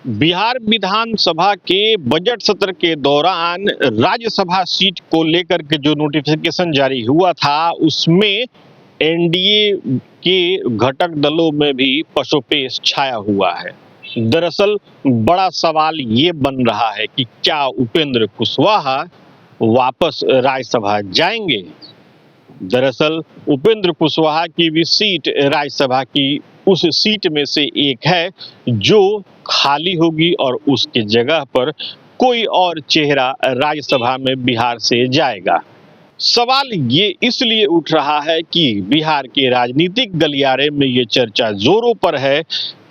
बिहार विधानसभा के बजट सत्र के दौरान राज्यसभा सीट को लेकर के जो नोटिफिकेशन जारी हुआ था उसमें एनडीए के घटक दलों में भी पशोपेश छाया हुआ है। दरअसल बड़ा सवाल ये बन रहा है कि क्या उपेंद्र कुशवाहा वापस राज्यसभा जाएंगे। दरअसल उपेंद्र कुशवाहा की भी सीट राज्यसभा की उस सीट में से एक है जो खाली होगी और उसके जगह पर कोई और चेहरा राज्यसभा में बिहार से जाएगा। सवाल ये इसलिए उठ रहा है कि बिहार के राजनीतिक गलियारे में ये चर्चा जोरों पर है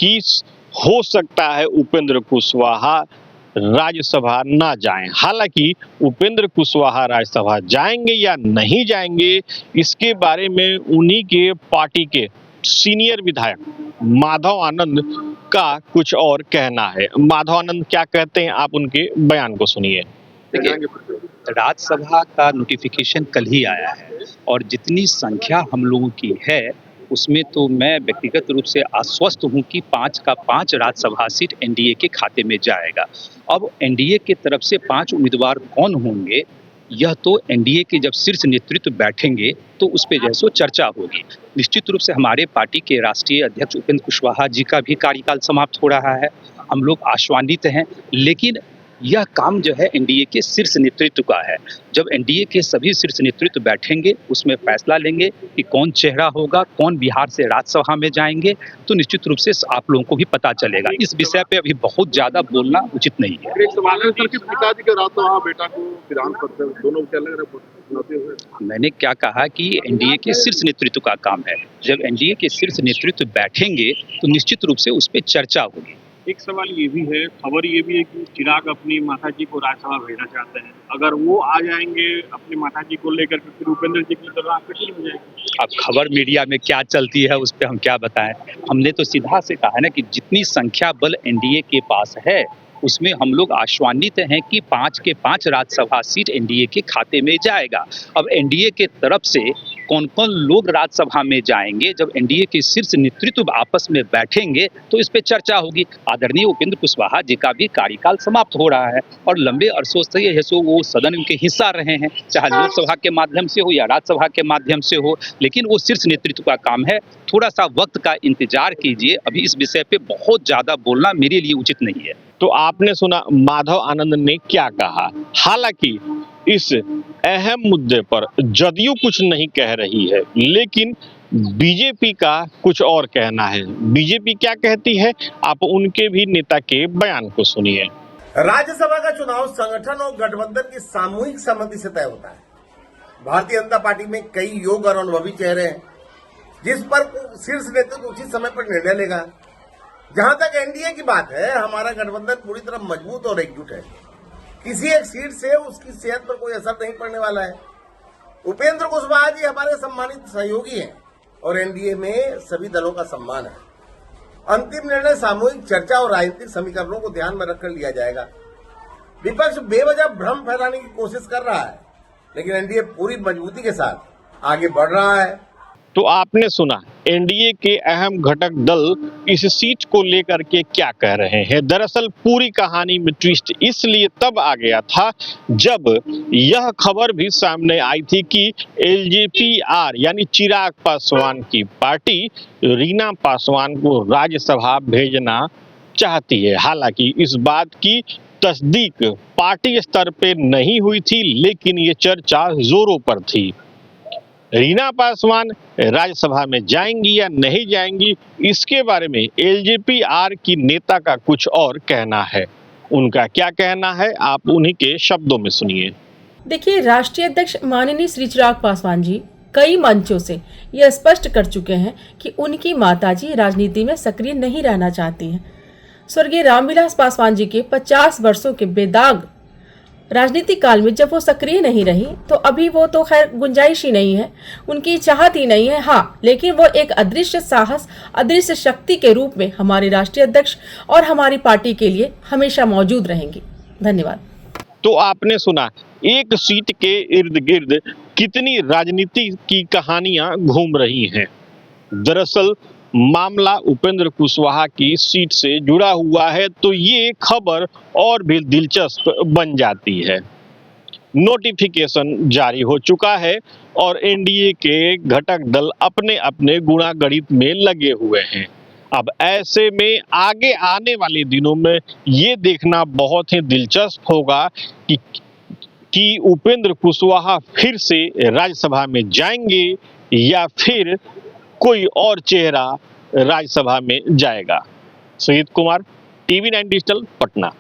कि हो सकता है उपेंद्र कुशवाहा राज्यसभा ना जाएं। हालांकि उपेंद्र कुशवाहा राज्यसभा जाएंगे या नहीं जाएंगे इसके बारे में उन्हीं के पार्टी के सीनियर विधायक माधव आनंद का कुछ और कहना है। माधव आनंद क्या कहते हैं, आप उनके बयान को सुनिए। देखिए, राज्यसभा का नोटिफिकेशन कल ही आया है और जितनी संख्या हम लोगों की है उसमें तो मैं व्यक्तिगत रूप से आश्वस्त हूं कि 5 का 5 राज्यसभा सीट एनडीए के खाते में जाएगा। अब एनडीए के तरफ से 5 उम्मीदवार कौन होंगे यह तो एनडीए के जब शीर्ष नेतृत्व बैठेंगे तो उस पर जैसो चर्चा होगी। निश्चित रूप से हमारे पार्टी के राष्ट्रीय अध्यक्ष उपेंद्र कुशवाहा जी का भी कार्यकाल समाप्त हो रहा है, हम लोग आश्वानित हैं, लेकिन यह काम जो है एनडीए के शीर्ष नेतृत्व का है। जब एनडीए के सभी शीर्ष नेतृत्व बैठेंगे उसमें फैसला लेंगे कि कौन चेहरा होगा, कौन बिहार से राज्यसभा में जाएंगे, तो निश्चित रूप से आप लोगों को भी पता चलेगा। इस विषय पे अभी बहुत ज्यादा बोलना उचित नहीं है। एक सवाल है सर कि पिताजी के राज्यसभा बेटा को विधान परिषद दोनों क्या लग रहा है? मैंने क्या कहा कि एनडीए के शीर्ष नेतृत्व का काम है। जब एनडीए के शीर्ष नेतृत्व बैठेंगे तो निश्चित रूप से उस पर चर्चा होगी। एक सवाल ये भी है, खबर ये भी है कि चिराग अपनी माताजी को राज्यसभा भेजना चाहते हैं। अगर वो आ जाएंगे अपनी माताजी को लेकर के फिर उपेंद्र जी की तरह कठिन हो जाएगी। अब खबर मीडिया में क्या चलती है उस पर हम क्या बताएं। हमने तो सीधा से कहा ना कि जितनी संख्या बल एनडीए के पास है उसमें हम लोग आश्वानित हैं कि 5 के 5 राज्यसभा सीट एनडीए के खाते में जाएगा। अब एनडीए के तरफ से कौन कौन लोग राज्यसभा में जाएंगे, जब एनडीए के शीर्ष नेतृत्व आपस में बैठेंगे तो इस पे चर्चा होगी। आदरणीय उपेंद्र कुशवाहा जी का भी कार्यकाल समाप्त हो रहा है और लंबे अरसों से वो सदन के हिस्सा रहे हैं, चाहे लोकसभा के माध्यम से हो या राज्यसभा के माध्यम से हो, लेकिन वो शीर्ष नेतृत्व का काम है। थोड़ा सा वक्त का इंतजार कीजिए, अभी इस विषय पे बहुत ज्यादा बोलना मेरे लिए उचित नहीं है। तो आपने सुना माधव आनंद ने क्या कहा। हालांकि इस अहम मुद्दे पर जदयू कुछ नहीं कह रही है, लेकिन बीजेपी का कुछ और कहना है। बीजेपी क्या कहती है, आप उनके भी नेता के बयान को सुनिए। राज्यसभा का चुनाव संगठन और गठबंधन की सामूहिक सहमति से तय होता है। भारतीय जनता पार्टी में कई योग्य और अनुभवी चेहरे हैं जिस पर शीर्ष नेतृत्व उचित समय पर निर्णय लेगा। जहां तक एनडीए की बात है, हमारा गठबंधन पूरी तरह मजबूत और एकजुट है। किसी एक सीट से उसकी सेहत पर कोई असर नहीं पड़ने वाला है। उपेंद्र कुशवाहा जी हमारे सम्मानित सहयोगी हैं और एनडीए में सभी दलों का सम्मान है। अंतिम निर्णय सामूहिक चर्चा और राजनीतिक समीकरणों को ध्यान में रखकर लिया जाएगा। विपक्ष बेवजह भ्रम फैलाने की कोशिश कर रहा है, लेकिन एनडीए पूरी मजबूती के साथ आगे बढ़ रहा है। तो आपने सुना एनडीए के अहम घटक दल इस सीट को लेकर के क्या कह रहे हैं। दरअसल पूरी कहानी में ट्विस्ट इसलिए तब आ गया था जब यह खबर भी सामने आई थी कि एलजेपीआर यानी चिराग पासवान की पार्टी रीना पासवान को राज्यसभा भेजना चाहती है। हालांकि इस बात की तस्दीक पार्टी स्तर पे नहीं हुई थी, लेकिन ये चर्चा जोरों पर थी। रीना पासवान राज्यसभा में जाएंगी या नहीं जाएंगी इसके बारे में एलजेपीआर की नेता का कुछ और कहना है। उनका क्या कहना है, आप उन्हीं के शब्दों में सुनिए। देखिए, राष्ट्रीय अध्यक्ष माननीय श्री चिराग पासवान जी कई मंचों से यह स्पष्ट कर चुके हैं कि उनकी माताजी राजनीति में सक्रिय नहीं रहना चाहती हैं। स्वर्गीय रामविलास पासवान जी के 50 वर्षों के बेदाग राजनीतिक काल में जब वो सक्रिय नहीं रही तो अभी वो तो खैर गुंजाइश ही नहीं है, उनकी चाहत ही नहीं है। हाँ, लेकिन वो एक अदृश्य साहस, अदृश्य शक्ति के रूप में हमारे राष्ट्रीय अध्यक्ष और हमारी पार्टी के लिए हमेशा मौजूद रहेंगी। धन्यवाद। तो आपने सुना एक सीट के इर्द गिर्द कितनी राजनीति की कहानियां घूम रही हैं। दरअसल मामला उपेंद्र कुशवाहा की सीट से जुड़ा हुआ है तो ये खबर और भी दिलचस्प बन जाती है। नोटिफिकेशन जारी हो चुका है और एनडीए के घटक दल अपने अपने गुणागणित में लगे हुए हैं। अब ऐसे में आगे आने वाले दिनों में ये देखना बहुत ही दिलचस्प होगा कि उपेंद्र कुशवाहा फिर से राज्यसभा में जाएंगे या फिर कोई और चेहरा राज्यसभा में जाएगा। Sujeet Kumar, TV 9 digital, Patna.